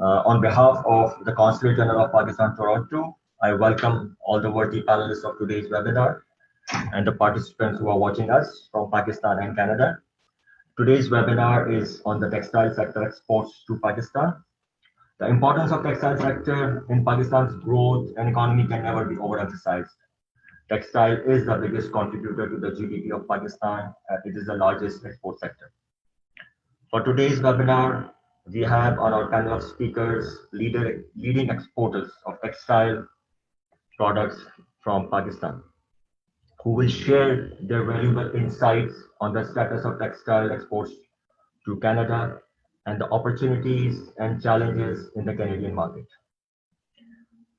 On behalf of the Consulate General of Pakistan, Toronto, I welcome all the worthy panelists of today's webinar and the participants who are watching us from Pakistan and Canada. Today's webinar is on the textile sector exports to Pakistan. The importance of textile sector in Pakistan's growth and economy can never be overemphasized. Textile is the biggest contributor to the GDP of Pakistan. It is the largest export sector. For today's webinar, we have on our panel of speakers leading exporters of textile products from Pakistan, who will share their valuable insights on the status of textile exports to Canada and the opportunities and challenges in the Canadian market.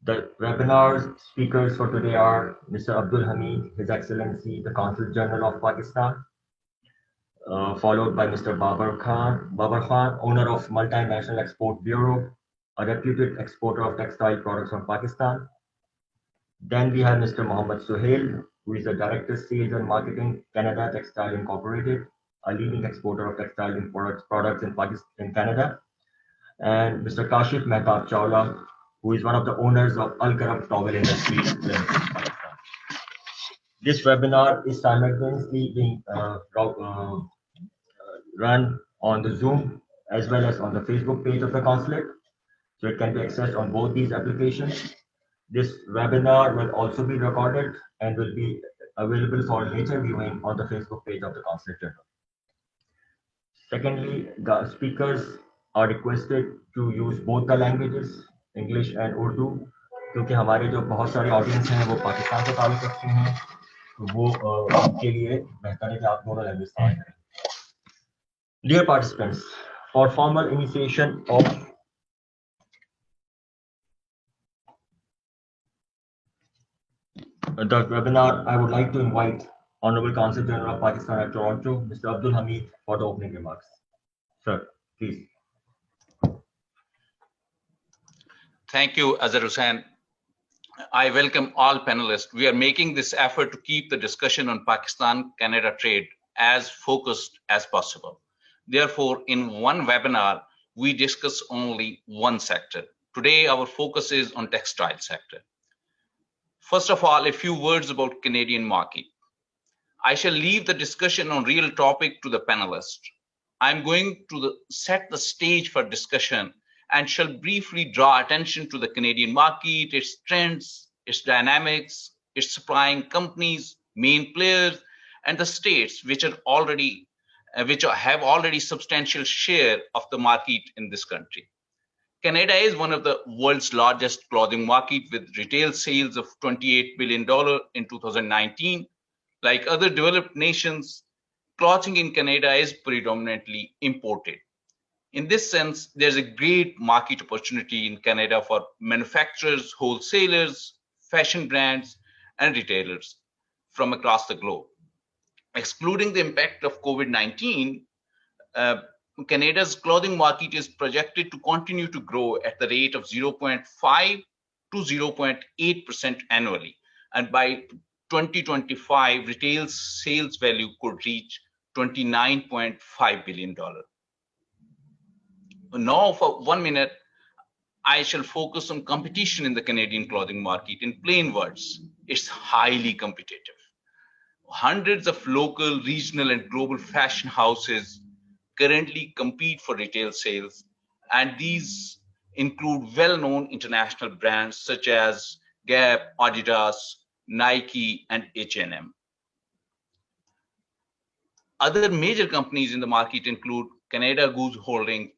The webinar speakers for today are Mr. Abdul Hamid, His Excellency, the Consul General of Pakistan, followed by Mr. Babar Khan, owner of Multinational Export Bureau, a reputed exporter of textile products from Pakistan. Then we have Mr. Mohammad Suhail, who is the Director Sales and Marketing, Canada Textile Incorporated, a leading exporter of textile products in Canada. And Mr. Kashif Mehtab Chawla, who is one of the owners of Al Karam Towel Industries Limited. This webinar is simultaneously being run on the Zoom as well as on the Facebook page of the consulate. So it can be accessed on both these applications. This webinar will also be recorded and will be available for later viewing on the Facebook page of the Consulate General. Secondly, the speakers are requested to use both the languages, English and Urdu, क्योंकि हमारे जो बहुत सारे audience हैं वो पाकिस्तान से ताल्लुक रखते हैं, तो वो उनके लिए बेहतर है कि आप दोनों लैंग्वेज इस्तेमाल करें. Dear participants, for formal initiation of the webinar, I would like to invite Honorable Consul General of Pakistan at Toronto, Mr. Abdul Hamid, for the opening remarks. Sir, please. Thank you, Azhar Hussain. I welcome all panelists. We are making this effort to keep the discussion on Pakistan-Canada trade as focused as possible. Therefore, in one webinar, we discuss only one sector. Today, our focus is on textile sector. First of all, a few words about Canadian market. I shall leave the discussion on real topic to the panelists. I'm going to set the stage for discussion and shall briefly draw attention to the Canadian market, its trends, its dynamics, its supplying companies, main players, and the states which have already substantial share of the market in this country. Canada is one of the world's largest clothing market with retail sales of $28 billion in 2019. Like other developed nations, clothing in Canada is predominantly imported. In this sense, there's a great market opportunity in Canada for manufacturers, wholesalers, fashion brands, and retailers from across the globe. Excluding the impact of COVID-19, Canada's clothing market is projected to continue to grow at the rate of 0.5 to 0.8% annually. And by 2025, retail sales value could reach $29.5 billion. Now, for 1 minute, I shall focus on competition in the Canadian clothing market. In plain words, it's highly competitive. Hundreds of local, regional, and global fashion houses currently compete for retail sales, and these include well-known international brands such as Gap, Adidas, Nike, and H&M. Other major companies in the market include Canada Goose Holding,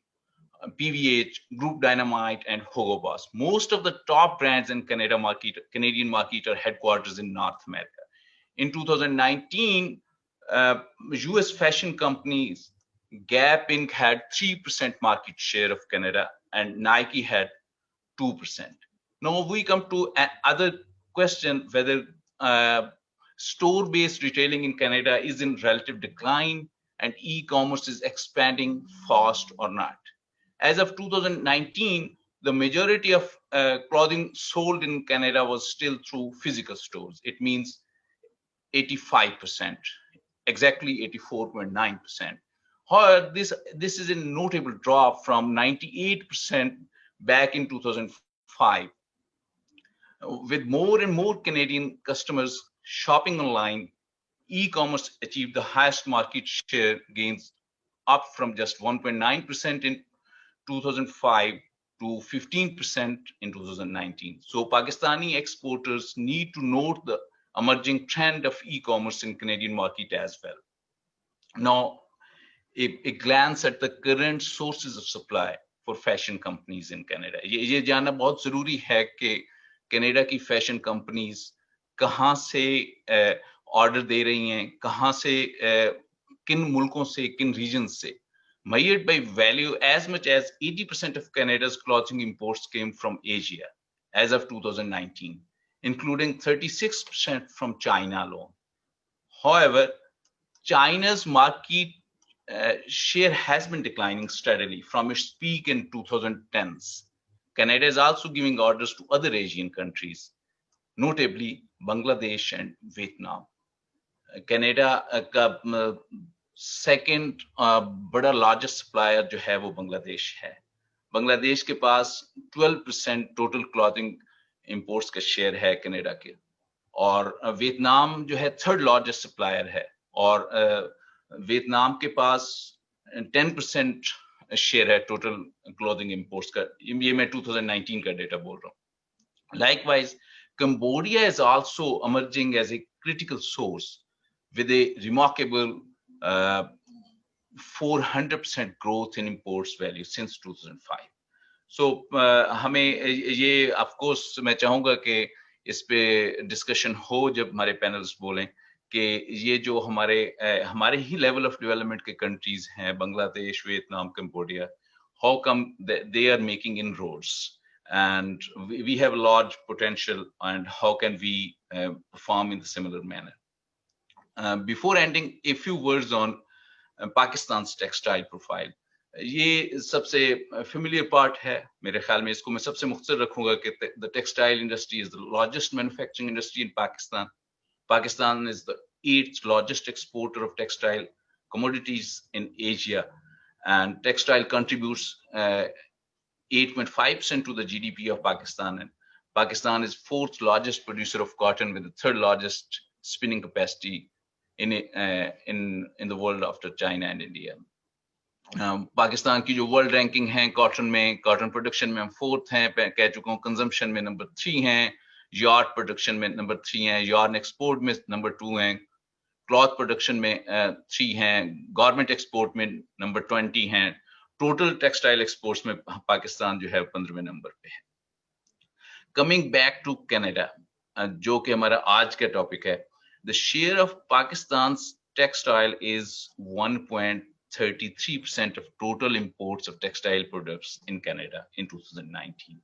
PVH, Group Dynamite, and Hugo Boss. Most of the top brands in Canadian market are headquarters in North America. In 2019, US fashion companies Gap Inc. had 3% market share of Canada and Nike had 2%. Now we come to another question, whether store-based retailing in Canada is in relative decline and e-commerce is expanding fast or not. As of 2019, the majority of clothing sold in Canada was still through physical stores. It means 85%, exactly 84.9%. However, this is a notable drop from 98% back in 2005. With more and more Canadian customers shopping online, e-commerce achieved the highest market share gains, up from just 1.9% in 2005 to 15% in 2019. So Pakistani exporters need to note the emerging trend of e-commerce in Canadian market as well. Now, a glance at the current sources of supply for fashion companies in Canada. ये जानना बहुत जरूरी है कि Canada की fashion companies कहाँ से order दे रही हैं, कहाँ से किन मुल्कों से, किन रीजन्स से. Measured by value, as much as 80% of Canada's clothing imports came from Asia as of 2019, including 36% from China alone. However, China's market share has been declining steadily from its peak in 2010s. Canada is also giving orders to other Asian countries, notably Bangladesh and Vietnam. Canada का second बड़ा largest supplier जो है वो बांग्लादेश है. बांग्लादेश के पास 12% total clothing imports का share है Canada के, और वियतनाम जो है third largest supplier है, और वियतनाम के पास 10% शेयर है टोटल क्लोथिंग इंपोर्ट्स का. ये मैं 2019 का डेटा बोल रहा हूँ. Likewise, Cambodia is also emerging as a critical source with a remarkable 400% growth in imports value since 2005. So हमें ये of course मैं चाहूँगा कि इस पे डिस्कशन हो जब हमारे पैनल्स बोलें कि ये जो हमारे ही लेवल ऑफ डेवलपमेंट के कंट्रीज हैं, Bangladesh, Vietnam, Cambodia, how come they are making inroads and we have a large potential, and how can we perform in the similar manner. Before ending, a few words on Pakistan's textile profile. ये सबसे familiar part है मेरे ख्याल में. इसको मैं सबसे मुख्तसर रखूंगा कि the textile industry is the largest manufacturing industry in Pakistan. Pakistan is the 8th largest exporter of textile commodities in Asia, and textile contributes 8.5% to the GDP of Pakistan. And Pakistan is 4th largest producer of cotton with the 3rd largest spinning capacity in the world after China and India. Pakistan की जो world ranking है cotton production में हम 4th हैं, कह चुका हूँ. Consumption में नंबर 3 हैं, यार्ड प्रोडक्शन में नंबर 3 हैं, यार्न एक्सपोर्ट में नंबर 2 हैं, क्लॉथ प्रोडक्शन में 3 हैं, गारमेंट एक्सपोर्ट में नंबर 20 हैं. टोटल टेक्सटाइल एक्सपोर्ट्स में पाकिस्तान जो है 15वें नंबर पे है. कमिंग बैक टू कनाडा, जो कि हमारा आज का टॉपिक है, the share of Pakistan textile is 1.33% of total imports of textile products in Canada in 2019,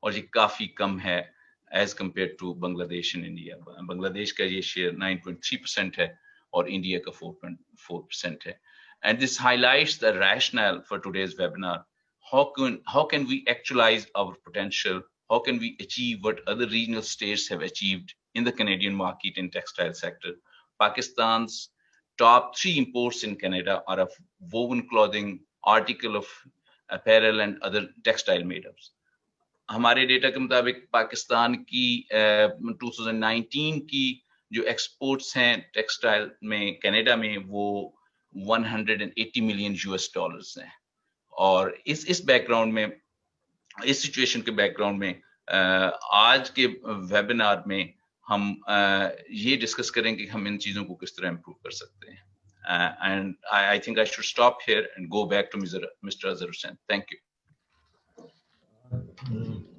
और ये काफी कम है as compared to Bangladesh and India. Bangladesh का ये शेयर 9.3% है और इंडिया का 4.4% है. And this highlights the rationale for today's webinar. How can we actualize our potential? How can we achieve what other regional states have achieved in the Canadian market in textile sector? Pakistan's top 3 imports in Canada are of woven clothing, article of apparel and other textile made-ups. हमारे data के मुताबिक पाकिस्तान की 2019 की जो exports हैं textile में Canada में वो 180 मिलियन यूएस डॉलर्स हैं. और इस बैकग्राउंड में, इस सिचुएशन के बैकग्राउंड में आज के वेबिनार में हम ये डिस्कस करेंगे कि हम इन चीजों को किस तरह इम्प्रूव कर सकते हैं. And I think I should stop here and go back to Mr. Azhar Hussain. Thank you.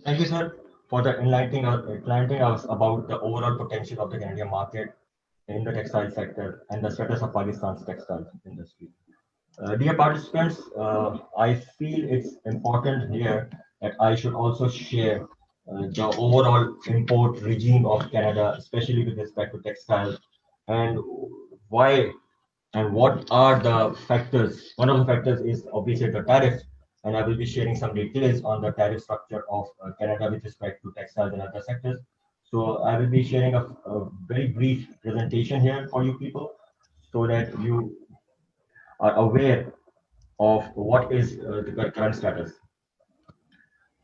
Thank you, sir, for the enlightening us about the overall potential of the Canadian market in the textile sector and the status of Pakistan's textile industry. Dear participants, I feel it's important here that I should also share the overall import regime of Canada, especially with respect to textiles, and why and what are the factors. One of the factors is obviously the tariff, and I will be sharing some details on the tariff structure of Canada with respect to textiles and other sectors. So I will be sharing a very brief presentation here for you people so that you are aware of what is the current status.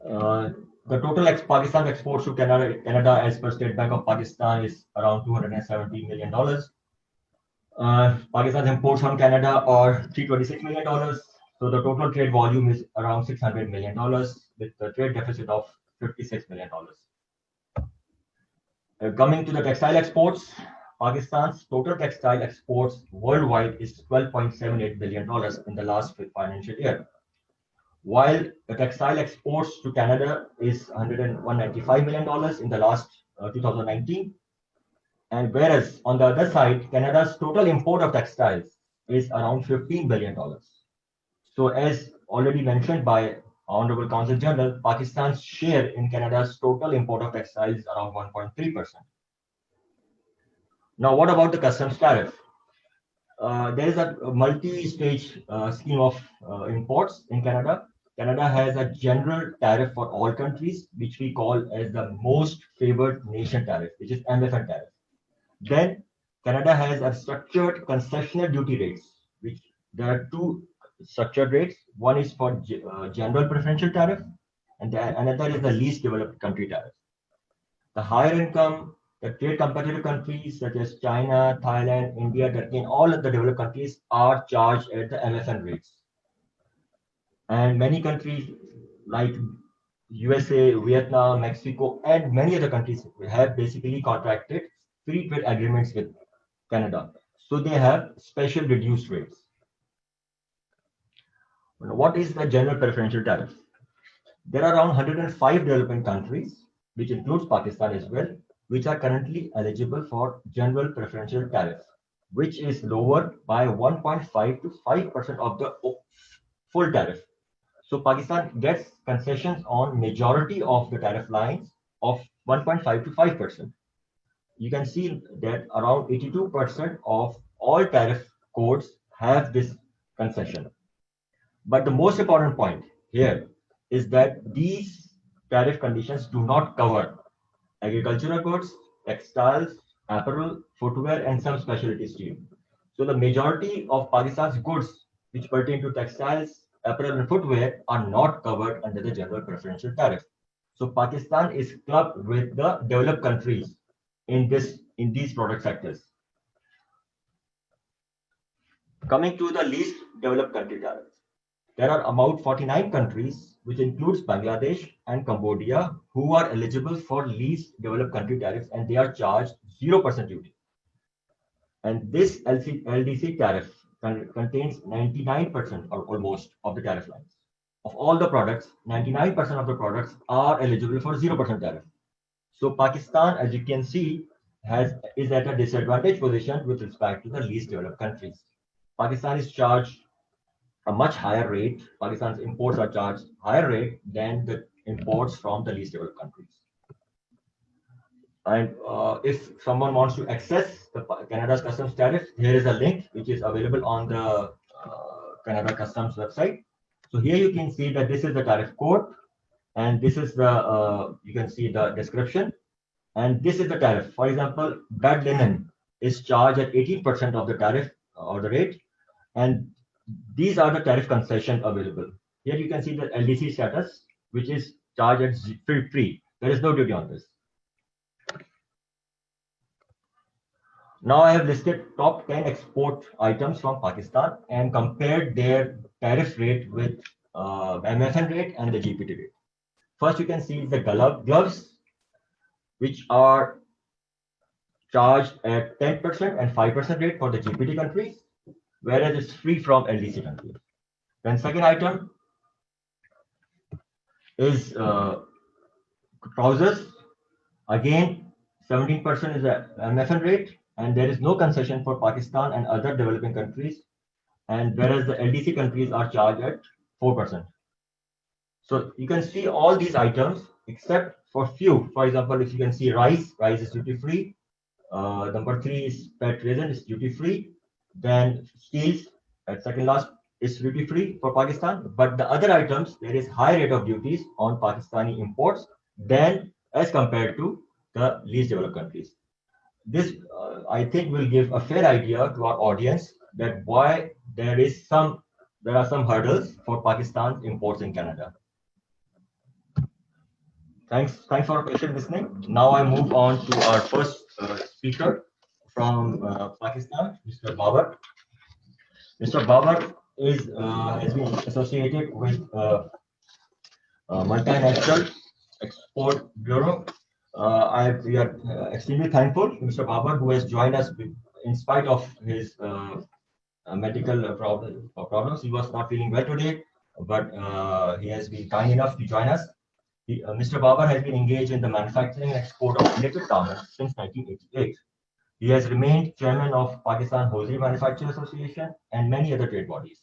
The total Pakistan exports to Canada as per State Bank of Pakistan is around $270 million. Pakistan's imports from Canada are $326 million. So the total trade volume is around $600 million with a trade deficit of $56 million. Coming to the textile exports, Pakistan's total textile exports worldwide is $12.78 billion in the last financial year, while the textile exports to Canada is $195 million in the last 2019. And whereas on the other side, Canada's total import of textiles is around $15 billion. So as already mentioned by Honorable Consul General, Pakistan's share in Canada's total import of textiles is around 1.3%. Now, what about the customs tariff? There is a multi-stage scheme of imports in Canada. Canada has a general tariff for all countries, which we call as the most favored nation tariff, which is MFN tariff. Then Canada has a structured concessional duty rates, which there are two structured rates. One is for general preferential tariff, and another is the least developed country tariff. The higher income, the trade competitive countries such as China, Thailand, India, Turkey, and all of the developed countries are charged at the MFN rates. And many countries like USA, Vietnam, Mexico, and many other countries have basically contracted free trade agreements with Canada. So they have special reduced rates. What is the general preferential tariff? There are around 105 developing countries, which includes Pakistan as well, which are currently eligible for general preferential tariff, which is lower by 1.5 to 5% of the full tariff. So Pakistan gets concessions on majority of the tariff lines of 1.5 to 5%. You can see that around 82% of all tariff codes have this concession. But the most important point here is that these tariff conditions do not cover agricultural goods, textiles, apparel, footwear, and some specialty steel. So the majority of Pakistan's goods which pertain to textiles, apparel, and footwear are not covered under the general preferential tariff. So Pakistan is clubbed with the developed countries in these product sectors. Coming to the least developed country tariffs, there are about 49 countries, which includes Bangladesh and Cambodia, who are eligible for least developed country tariffs, and they are charged 0% duty. And this LDC tariff contains 99% or almost of the tariff lines. Of all the products, 99% of the products are eligible for 0% tariff. So Pakistan, as you can see, is at a disadvantaged position with respect to the least developed countries. Pakistan is charged a much higher rate. Pakistan's imports are charged higher rate than the imports from the least developed countries. And if someone wants to access the Canada's customs tariff, here is a link which is available on the Canada Customs website. So here you can see that this is the tariff code, and this is the you can see the description, and this is the tariff. For example, bed linen is charged at 18% of the tariff or the rate, and these are the tariff concessions available. Here you can see the LDC status, which is charged at free. There is no duty on this. Now I have listed top 10 export items from Pakistan and compared their tariff rate with MFN rate and the GPT rate. First, you can see the gloves, which are charged at 10% and 5% rate for the GPT countries, whereas it's free from LDC countries. Then second item is trousers. Again, 17% is the MFN rate, and there is no concession for Pakistan and other developing countries, and whereas the LDC countries are charged at 4%. So you can see all these items except for few. For example, if you can see rice is duty free. Number 3 is PET resin is duty free. Then steels at second last is duty free for Pakistan. But the other items, there is high rate of duties on Pakistani imports than as compared to the least developed countries. This, I think, will give a fair idea to our audience that why there are some hurdles for Pakistan's imports in Canada. Thanks for patient listening. Now I move on to our first speaker from Pakistan, Mr. Babar. Mr. Babar has been associated with multinational export bureau. We are extremely thankful to Mr. Babar, who has joined us in spite of his medical problems. He was not feeling well today, but he has been kind enough to join us. Mr. Babar has been engaged in the manufacturing and export of related garments since 1988. He has remained chairman of Pakistan Hosiery Manufacturers Association and many other trade bodies.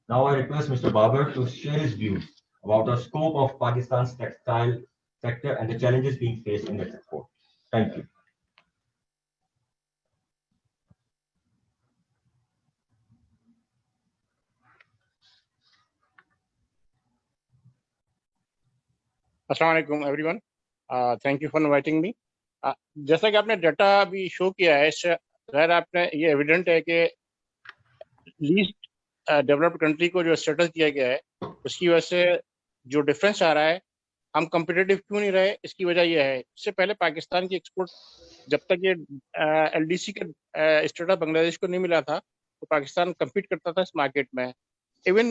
Now I request Mr. Babar to share his views about the scope of Pakistan's textile sector and the challenges being faced in its export. Thank you. अस्सलाम वालेकुम everyone, thank you for inviting me. जैसा कि आपने data अभी show किया है, शायद आपने ये एविडेंट है कि लीस्ट डेवलप्ड कंट्री को जो स्टेटस दिया गया है उसकी वजह से जो डिफरेंस आ रहा है, हम कम्पिटिटिव क्यों नहीं रहे, इसकी वजह यह है। इससे पहले पाकिस्तान की एक्सपोर्ट जब तक ये एलडीसी का स्टेटस बांग्लादेश को नहीं मिला था तो पाकिस्तान कम्पीट करता था इस मार्केट में। इवन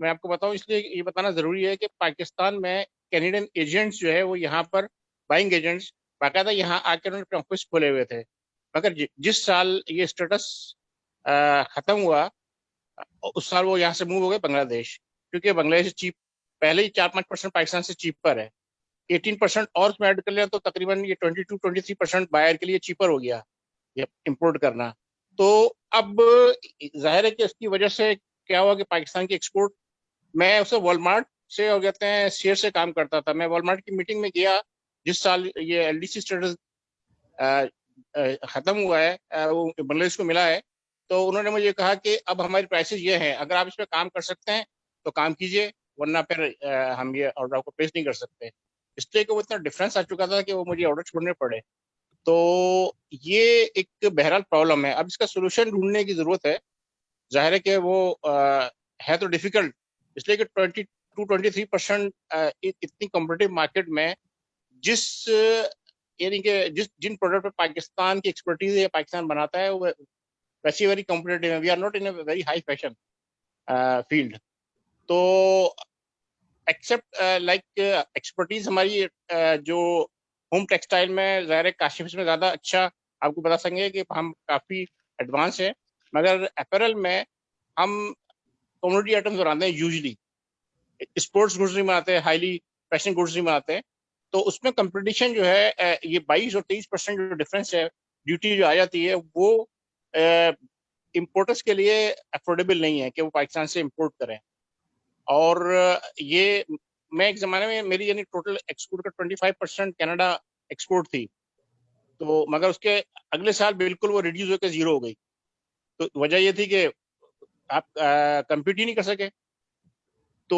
मैं आपको बताऊं, इसलिए ये बताना ज़रूरी है कि पाकिस्तान में कैनेडियन एजेंट्स जो है वो यहाँ पर बाइंग एजेंट्स बाकायदा यहाँ आकर उन्होंने अपने ऑफिस खोले हुए थे। मगर जिस साल ये स्टेटस ख़त्म हुआ उस साल वो यहाँ से मूव हो गए बांग्लादेश, क्योंकि बांग्लादेश चीप पहले ही 4-5% पाकिस्तान से चीपर है। 18% और उसमें ऐड कर लिया तो तकरीबन ये 22-23% बायर के लिए चीपर हो गया ये इंपोर्ट करना। तो अब जाहिर है कि इसकी वजह से क्या हुआ कि पाकिस्तान की एक्सपोर्ट, मैं उसे वॉलमार्ट से और कहते हैं शेयर से काम करता था। मैं वॉलमार्ट की मीटिंग में गया जिस साल ये एलडीसी स्टेटस ख़त्म हुआ है, वो बांग्लादेश को मिला है, तो उन्होंने मुझे कहा कि अब हमारी प्राइसेस ये हैं, अगर आप इस पर काम कर सकते हैं तो काम कीजिए, वरना फिर हम ये ऑर्डर आपको प्लेस नहीं कर सकते। इसलिए कि वो इतना डिफरेंस आ चुका था कि वो मुझे ऑर्डर छोड़ने पड़े। तो ये एक बहरहाल प्रॉब्लम है। अब इसका सोल्यूशन ढूंढने की ज़रूरत है। जाहिर है कि वो है तो डिफ़िकल्ट, इसलिए कि 22-23% इतनी कॉम्पिटिटिव मार्केट में यानी कि जिन प्रोडक्ट पे पाकिस्तान की एक्सपर्टीज है, पाकिस्तान बनाता है, वो वैसी वेरी कॉम्पिटिटिव है। We are not in a very high fashion field. तो एक्सेप्ट लाइक एक्सपर्टीज हमारी जो होम टेक्सटाइल में ज़ाहिर है काशिफ में ज़्यादा अच्छा आपको बता सकेंगे कि हम काफ़ी एडवांस हैं, मगर अपैरल में हम कमोडिटी आइटम्स बनाते हैं। यूजली स्पोर्ट्स गुड्स नहीं बनाते, हाईली फैशन गुड्स नहीं बनाते। तो उसमें कंपटीशन जो है ये 22 और 23% जो डिफरेंस है, ड्यूटी जो आ जाती है, वो इम्पोर्टर्स के लिए अफोर्डेबल नहीं है कि वो पाकिस्तान से इम्पोर्ट करें। और ये मैं एक ज़माने में मेरी यानी टोटल एक्सपोर्ट का 25% कनाडा एक्सपोर्ट थी, तो मगर उसके अगले साल बिल्कुल वो रिड्यूस होकर 0 हो गई। तो वजह ये थी कि आप कम्पीट ही नहीं कर सके। तो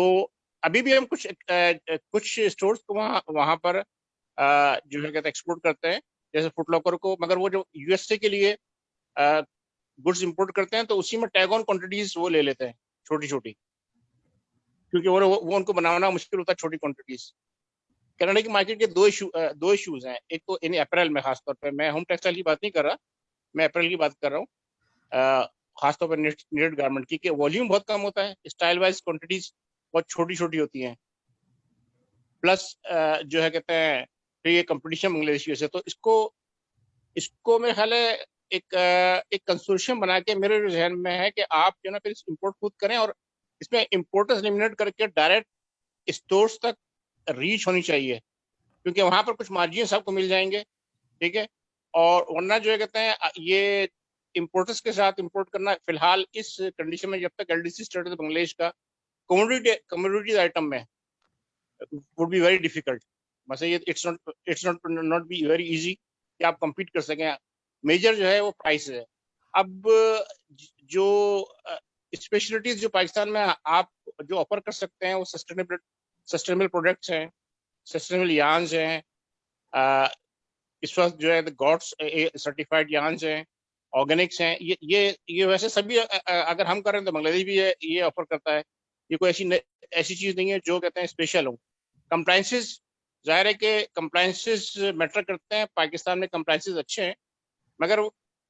अभी भी हम कुछ स्टोर्स को वहाँ पर जो है कहते हैं एक्सपोर्ट करते हैं, जैसे फुटलॉकर को, मगर वो जो यूएसए के लिए गुड्स इंपोर्ट करते हैं तो उसी में टैग ऑन क्वांटिटीज वो ले लेते हैं छोटी छोटी, क्योंकि वो उनको बनाना मुश्किल होता है छोटी क्वांटिटीज। कनाडा की मार्केट के दो इशूज हैं। एक तो इन अप्रैल में खासतौर पर, मैं होम टेक्सटाइल की बात नहीं कर रहा, मैं अप्रैल की बात कर रहा हूँ, खासतौर पर नीडेड गारमेंट की, कि वॉल्यूम बहुत कम होता है, स्टाइल वाइज क्वांटिटीज बहुत छोटी छोटी होती हैं, प्लस जो है कहते हैं तो ये कंपटीशन बांग्लादेशियों से। तो इसको मेरे ख्याल है एक कंसोर्शियम बना के मेरे जहन में है कि आप जो ना फिर इम्पोर्ट खुद करें और इसमें इम्पोर्टर्स एलिमिनेट करके डायरेक्ट स्टोर्स तक रीच होनी चाहिए, क्योंकि वहाँ पर कुछ मार्जिन सबको मिल जाएंगे, ठीक है। और वरना जो है कहते हैं ये इम्पोर्टर्स के साथ इम्पोर्ट करना फिलहाल इस कंडीशन में, जब तक एलडीसी स्टेटस बांग्लादेश का कमोडिटी आइटम में वुड बी वेरी डिफिकल्ट। बस ये it's not be very easy कि आप compete कर सकें। मेजर जो है वो प्राइस है। अब जो स्पेशलिटीज जो पाकिस्तान में आप जो ऑफर कर सकते हैं वो सस्टेनेबल प्रोडक्ट्स हैं, सस्टेनेबल यार्न्स हैं, इस वक्त जो है गॉड्स सर्टिफाइड यार्न्स हैं, ऑर्गेनिक्स हैं। ये वैसे सभी अगर हम करें तो बांग्लादेश भी ये ऑफर करता है। ये कोई ऐसी चीज नहीं है जो कहते हैं स्पेशल हो। कंप्लायंसेस जाहिर है कि कंप्लायंसेस मैटर करते हैं। पाकिस्तान में कंप्लायंसेस अच्छे हैं, मगर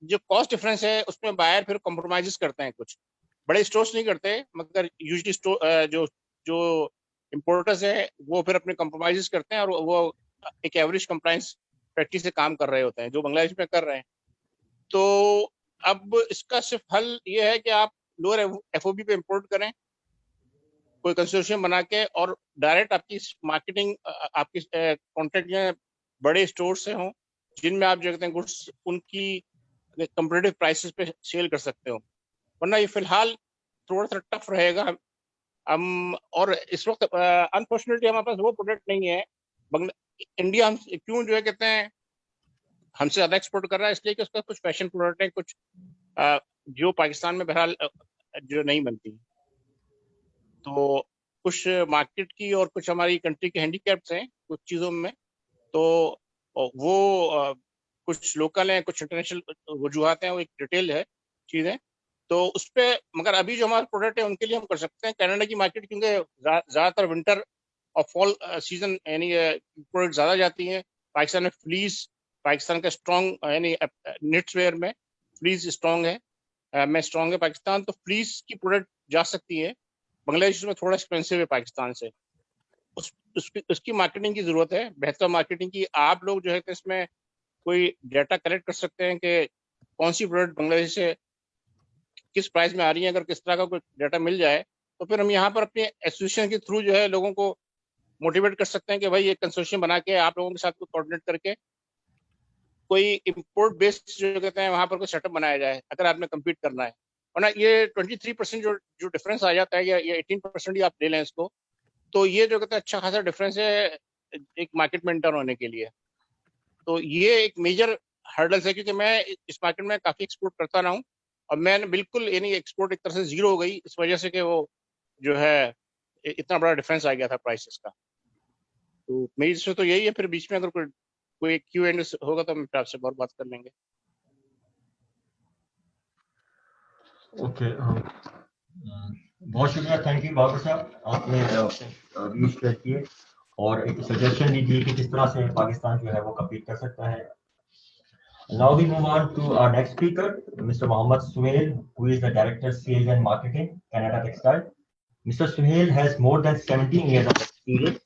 जो कॉस्ट डिफरेंस है उसमें बायर फिर कॉम्प्रोमाइज करते हैं। कुछ बड़े स्टोर्स नहीं करते, मगर यूजली स्टोर जो जो इम्पोर्टर्स है वो फिर अपने कॉम्प्रोमाइज करते हैं और वो एक एवरेज कंप्लायंस प्रैक्टिस से काम कर रहे होते हैं, जो बांग्लादेश में कर रहे हैं। तो अब इसका सिर्फ हल ये है कि आप लोअर FOB पे इम्पोर्ट करें, कोई कंसोर्शियम बना के, और डायरेक्ट आपकी मार्केटिंग आपकी कॉन्ट्रैक्ट में बड़े स्टोर से हों, जिनमें आप जो कहते हैं गुड्स उनकी कंपेटिटिव प्राइसेस पे सेल कर सकते हो। वरना ये फिलहाल थोड़ा सा टफ रहेगा। हम और इस वक्त अनफॉर्चुनेटली हमारे पास वो प्रोडक्ट नहीं है। इंडिया हम क्यों जो है कहते हैं हमसे ज्यादा एक्सपोर्ट कर रहा है, इसलिए कि उसका कुछ फैशन प्रोडक्ट है, कुछ जो पाकिस्तान में बहरहाल जो नहीं बनती। तो कुछ मार्केट की और कुछ हमारी कंट्री के हैंडीकैप्स हैं कुछ चीज़ों में। तो वो कुछ लोकल हैं, कुछ इंटरनेशनल वजूहत हैं, वो एक डिटेल है चीज़ें। तो उस पर मगर अभी जो हमारे प्रोडक्ट है उनके लिए हम कर सकते हैं। कनाडा की मार्केट क्योंकि ज़्यादातर विंटर और फॉल सीजन यानी प्रोडक्ट ज़्यादा जाती हैं। पाकिस्तान में फ्लीस, पाकिस्तान का स्ट्रॉन्ग यानी निट्स वेयर में फ्लीस स्ट्रॉन्ग है, में स्ट्रॉन्ग है पाकिस्तान, तो फ्लीस की प्रोडक्ट जा सकती है। बांग्लादेश में थोड़ा एक्सपेंसिव है पाकिस्तान से, उसकी मार्केटिंग की जरूरत है, बेहतर मार्केटिंग की। आप लोग जो है कि इसमें कोई डाटा कलेक्ट कर सकते हैं कि कौन सी प्रोडक्ट बांग्लादेश से किस प्राइस में आ रही है। अगर किस तरह का कोई डाटा मिल जाए तो फिर हम यहाँ पर अपने एसोसिएशन के थ्रू जो है लोगों को मोटिवेट कर सकते हैं कि भाई ये कंसोर्शियम बना के आप लोगों के साथ कोऑर्डिनेट करके कोई इंपोर्ट बेस्ड जो कहते हैं वहां पर कोई सेटअप बनाया जाए, अगर आपने कम्पीट करना है। वरना ये 23% जो डिफरेंस आ जाता है, या 18% ही आप ले लें इसको, तो ये जो कहते हैं अच्छा खासा डिफरेंस है एक मार्केट में एंटर होने के लिए। तो ये एक मेजर हर्डल्स है, क्योंकि मैं इस मार्केट में काफी एक्सपोर्ट करता रहा हूँ, और मैंने बिल्कुल यानी एक्सपोर्ट एक तरह से जीरो हो गई इस वजह से कि वो जो है इतना बड़ा डिफरेंस आ गया था प्राइसेस का। तो मेरी इसमें तो यही है। फिर बीच में अगर कोई Q&A होगा तो हम आपसे बहुत बात कर लेंगे। ओके, बहुत शुक्रिया, थैंक यू बाबर साहब, आपने व्यूज शेयर किए और एक सजेशन भी दी कि किस तरह से पाकिस्तान जो है वो कम्पीट कर सकता है। Now we move on to our next speaker, Mr. Mohammad Suhail, who is the Director Sales and Marketing, Canada Textile. Mr. Suhail has more than 17 years of experience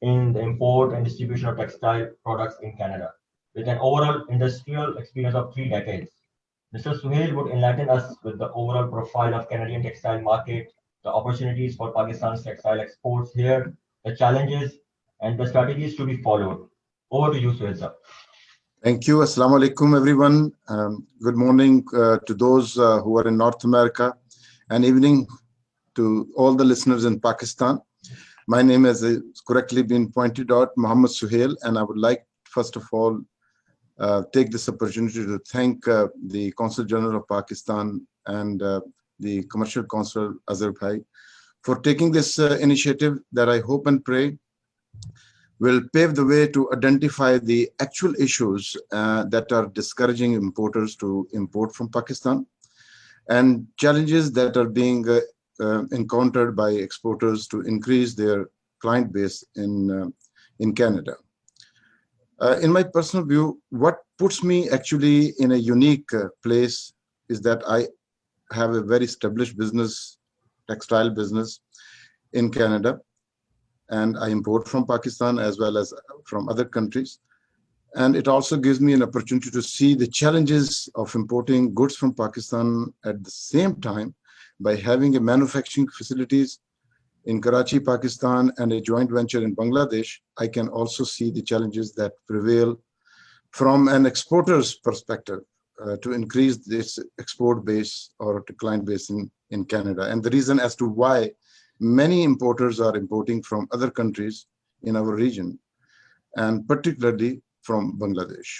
in the import and distribution of textile products in Canada, with an overall industrial experience of 3 decades. Mr. Suhail would enlighten us with the overall profile of Canadian textile market, the opportunities for Pakistan's textile exports here, the challenges, and the strategies to be followed. Over to you, Suhail sir. Thank you. Assalamu alaikum, everyone. Good morning to those who are in North America, and evening to all the listeners in Pakistan. My name has correctly been pointed out, Mohammad Suhail, and I would like, first of all, take this opportunity to thank the Consul General of Pakistan and the Commercial Consul Azhar Bhai for taking this initiative that I hope and pray will pave the way to identify the actual issues that are discouraging importers to import from Pakistan, and challenges that are being encountered by exporters to increase their client base in Canada. In my personal view, what puts me actually in a unique place is that I have a very established business, textile business in Canada, and I import from Pakistan as well as from other countries. And it also gives me an opportunity to see the challenges of importing goods from Pakistan at the same time by having a manufacturing facilities in Karachi, Pakistan, and a joint venture in Bangladesh. I can also see the challenges that prevail from an exporter's perspective to increase this export base or to client base in Canada. And the reason as to why many importers are importing from other countries in our region, and particularly from Bangladesh.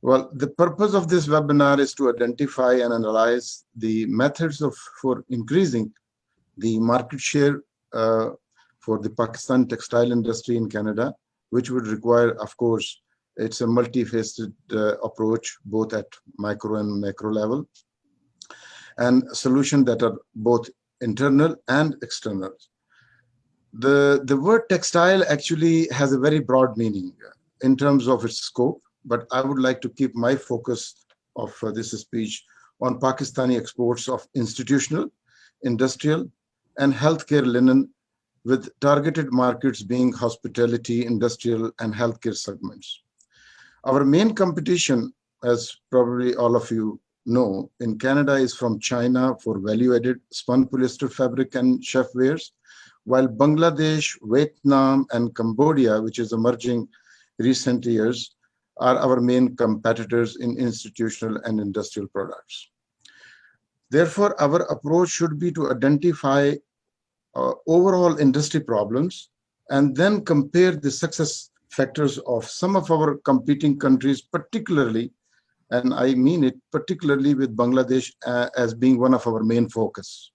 Well, the purpose of this webinar is to identify and analyze the methods for increasing the market share for the Pakistan textile industry in Canada, which would require, of course, it's a multifaceted approach, both at micro and macro level, and solutions that are both internal and external. The word textile actually has a very broad meaning in terms of its scope, but I would like to keep my focus of this speech on Pakistani exports of institutional, industrial, and healthcare linen, with targeted markets being hospitality, industrial, and healthcare segments. Our main competition, as probably all of you know, in Canada is from China for value-added spun polyester fabric and chef wares, while Bangladesh, Vietnam, and Cambodia, which is emerging recent years, are our main competitors in institutional and industrial products. Therefore, our approach should be to identify overall industry problems and then compare the success factors of some of our competing countries, particularly, and I mean it, particularly with Bangladesh as being one of our main focus.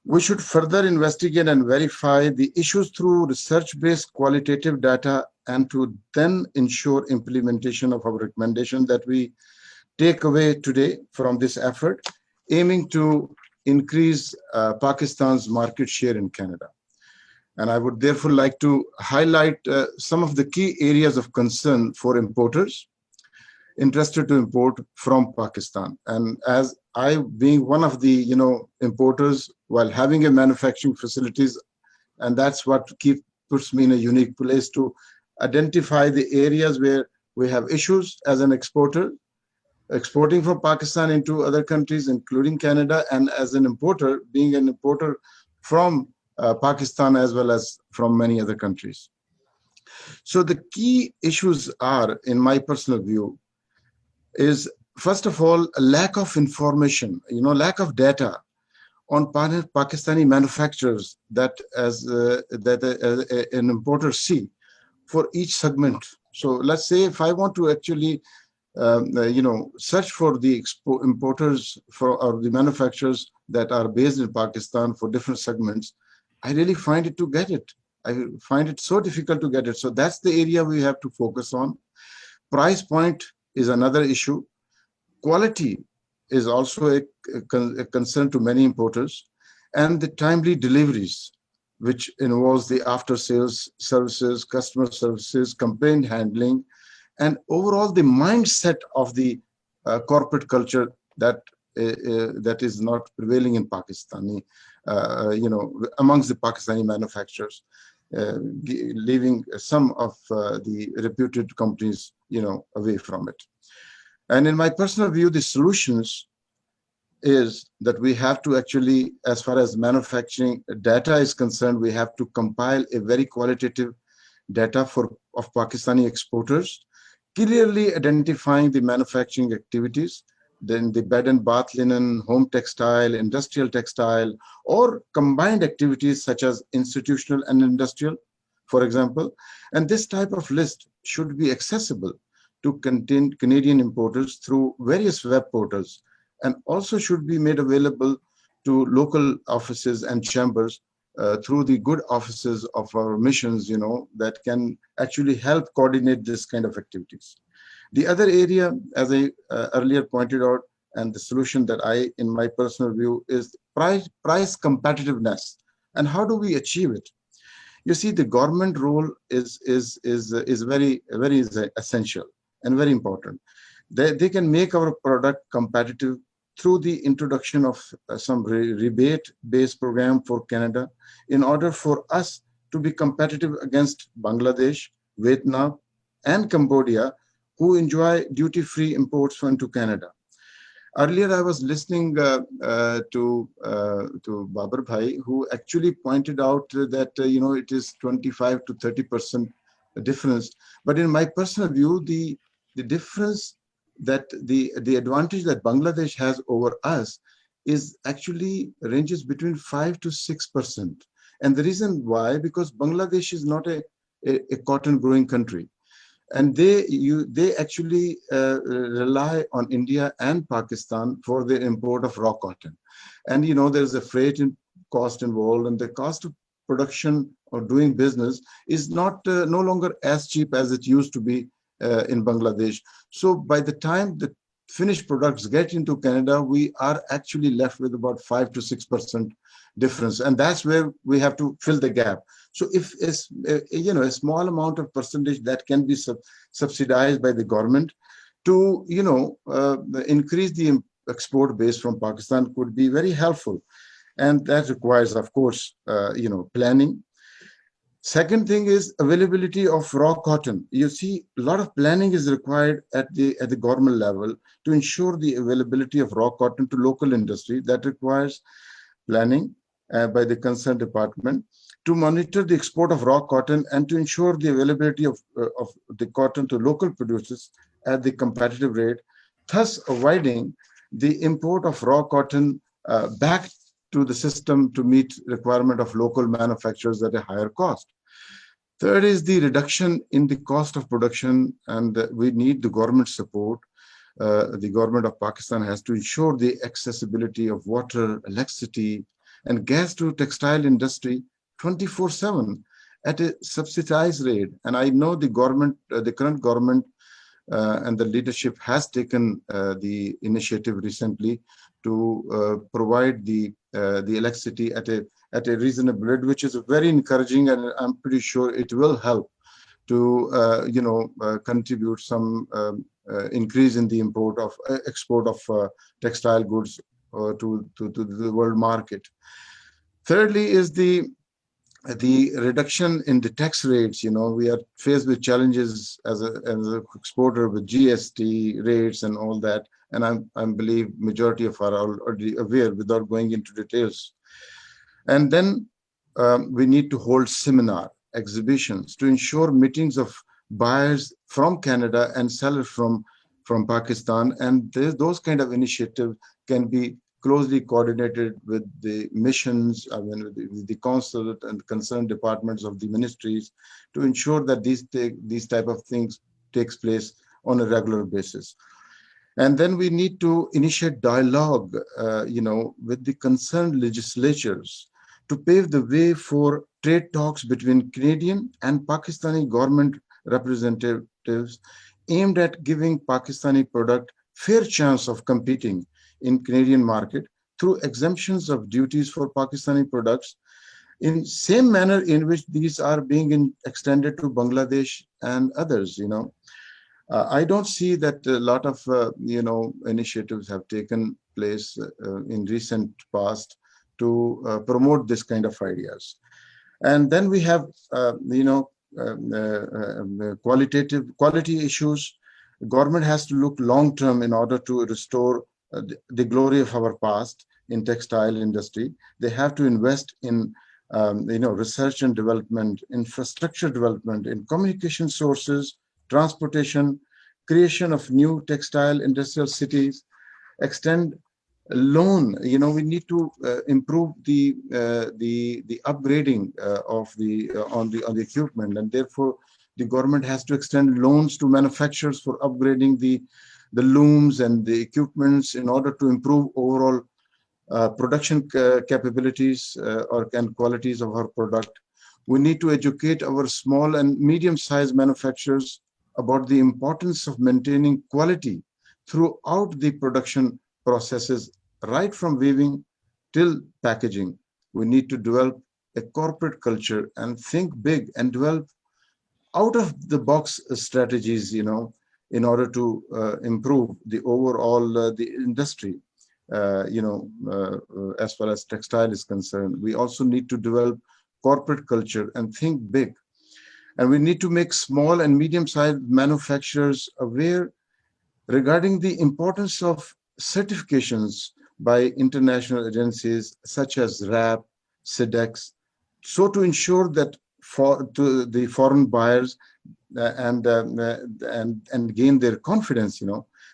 We should further investigate and verify the issues through research-based qualitative data and to then ensure implementation of our recommendation that we take away today from this effort, aiming to increase Pakistan's market share in Canada. And I would therefore like to highlight some of the key areas of concern for importers interested to import from Pakistan. And as I, being one of the importers while having a manufacturing facilities, and that's what puts me in a unique place to identify the areas where we have issues as an exporter, exporting from Pakistan into other countries, including Canada, and as an importer, being an importer from Pakistan as well as from many other countries. So the key issues are, in my personal view, is first of all, a lack of information, lack of data on Pakistani manufacturers that an importer see for each segment. So let's say if I want to actually search for the importers or the manufacturers that are based in Pakistan for different segments, I really find it to get it. I find it so difficult to get it. So that's the area we have to focus on. Price point is another issue. Quality is also a concern to many importers, and the timely deliveries, which involves the after-sales services, customer services, complaint handling, and overall the mindset of the corporate culture that is not prevailing in Pakistani, amongst the Pakistani manufacturers, leaving some of the reputed companies, away from it. And in my personal view, the solutions is that we have to actually, as far as manufacturing data is concerned, we have to compile a very qualitative data of Pakistani exporters, clearly identifying the manufacturing activities, then the bed and bath linen, home textile, industrial textile, or combined activities such as institutional and industrial, for example. And this type of list should be accessible to Canadian importers through various web portals, and also should be made available to local offices and chambers through the good offices of our missions, that can actually help coordinate this kind of activities. The other area, as I earlier pointed out, and the solution that in my personal view, is price competitiveness. And how do we achieve it? You see, the government role is very, very essential and very important. They can make our product competitive through the introduction of some rebate-based program for Canada in order for us to be competitive against Bangladesh, Vietnam, and Cambodia, who enjoy duty-free imports into Canada. Earlier, I was listening to Babar Bhai, who actually pointed out that it is 25 to 30% difference. But in my personal view, the difference that the advantage that Bangladesh has over us is actually ranges between 5 to 6%. And the reason why, because Bangladesh is not a cotton growing country. And they actually rely on India and Pakistan for the import of raw cotton. And there's a freight cost involved, and the cost of production or doing business is no longer as cheap as it used to be in Bangladesh. So by the time the finished products get into Canada, we are actually left with about 5 to 6% difference, and that's where we have to fill the gap. So if it's a small amount of percentage that can be subsidized by the government to increase the export base from Pakistan could be very helpful, and that requires, of course, planning. Second thing is availability of raw cotton. You see, a lot of planning is required at the government level to ensure the availability of raw cotton to local industry. That requires planning by the concerned department to monitor the export of raw cotton and to ensure the availability of the cotton to local producers at the competitive rate, thus avoiding the import of raw cotton back to the system to meet requirement of local manufacturers at a higher cost. Third is the reduction in the cost of production, and we need the government support. The government of Pakistan has to ensure the accessibility of water, electricity, and gas to textile industry 24/7 at a subsidized rate. And I know the government, the current government and the leadership has taken the initiative recently to provide the electricity at a reasonable rate, which is very encouraging, and I'm pretty sure it will help to contribute some increase in the export of textile goods to the world market. Thirdly is the reduction in the tax rates. We are faced with challenges as an exporter with GST rates and all that, and I believe majority of are already aware without going into details. And then we need to hold seminar exhibitions to ensure meetings of buyers from Canada and sellers from Pakistan, and those kind of initiatives can be closely coordinated with the missions, with the consulate and concerned departments of the ministries to ensure that these type of things takes place on a regular basis. And then we need to initiate dialogue, with the concerned legislatures to pave the way for trade talks between Canadian and Pakistani government representatives aimed at giving Pakistani product fair chance of competing in Canadian market through exemptions of duties for Pakistani products in same manner in which these are being extended to Bangladesh and others. I don't see that a lot of initiatives have taken place in recent past to promote this kind of ideas. And then we have quality issues. Government has to look long term in order to restore the glory of our past in textile industry. They have to invest in research and development, infrastructure development, in communication sources, transportation, creation of new textile industrial cities, extend loan. We need to improve the upgrading of the equipment, and therefore the government has to extend loans to manufacturers for upgrading the looms and the equipments in order to improve overall production capabilities and qualities of our product. We need to educate our small and medium-sized manufacturers about the importance of maintaining quality throughout the production processes, right from weaving till packaging. We need to develop a corporate culture and think big and develop out-of-the-box strategies, in order to improve the overall the industry, as far as textile is concerned. We also need to develop corporate culture and think big. And we need to make small and medium-sized manufacturers aware regarding the importance of certifications by international agencies such as RAP, SIDEX, so to ensure that to the foreign buyers and gain their confidence,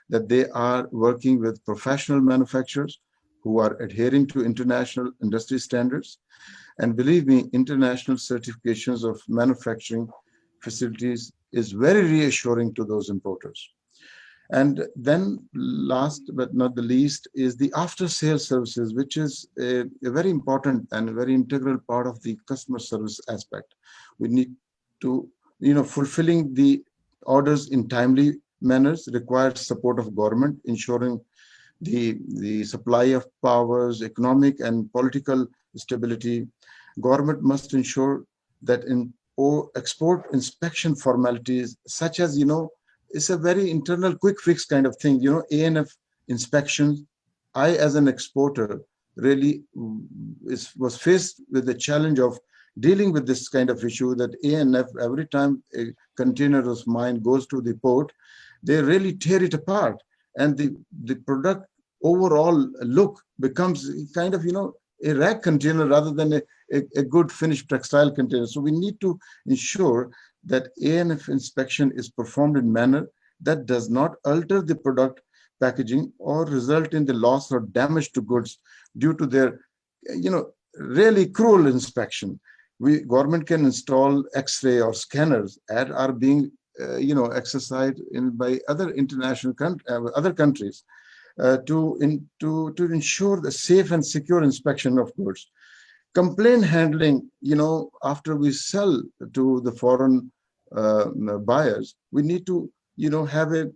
that they are working with professional manufacturers who are adhering to international industry standards. And believe me, international certifications of manufacturing facilities is very reassuring to those importers. And then last but not the least is the after-sales services, which is a very important and a very integral part of the customer service aspect. We need to, fulfilling the orders in timely manners requires support of government, ensuring the supply of powers, economic and political, stability. Government must ensure that in export inspection formalities, such as, it's a very internal quick fix kind of thing, ANF inspections. I, as an exporter, really was faced with the challenge of dealing with this kind of issue, that ANF, every time a container of mine goes to the port, they really tear it apart. And the product overall look becomes kind of, a rag container rather than a good finished textile container. So we need to ensure that ANF inspection is performed in a manner that does not alter the product packaging or result in the loss or damage to goods due to their, really cruel inspection. Government can install X-ray or scanners that are being, exercised by other international other countries to ensure the safe and secure inspection of goods. Complaint handling, after we sell to the foreign buyers, we need to, have a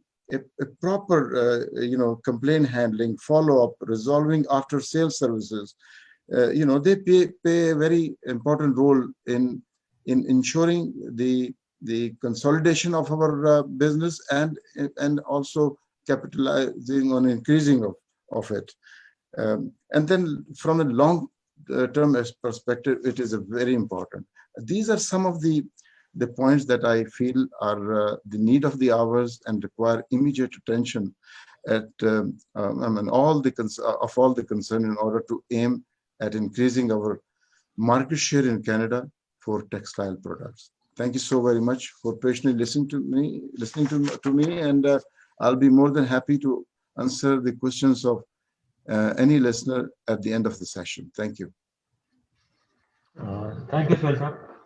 proper, complaint handling, follow-up, resolving after sales services. They play a very important role in ensuring the consolidation of our business and also capitalizing on increasing of it. And then from a long-term perspective, it is very important. These are some of the points that I feel are the need of the hours and require immediate attention at all the concern in order to aim at increasing our market share in Canada for textile products. Thank you so very much for patiently listening to me, and I'll be more than happy to answer the questions of any listener at the end of the session. Thank you. Thank you, Suhail sir.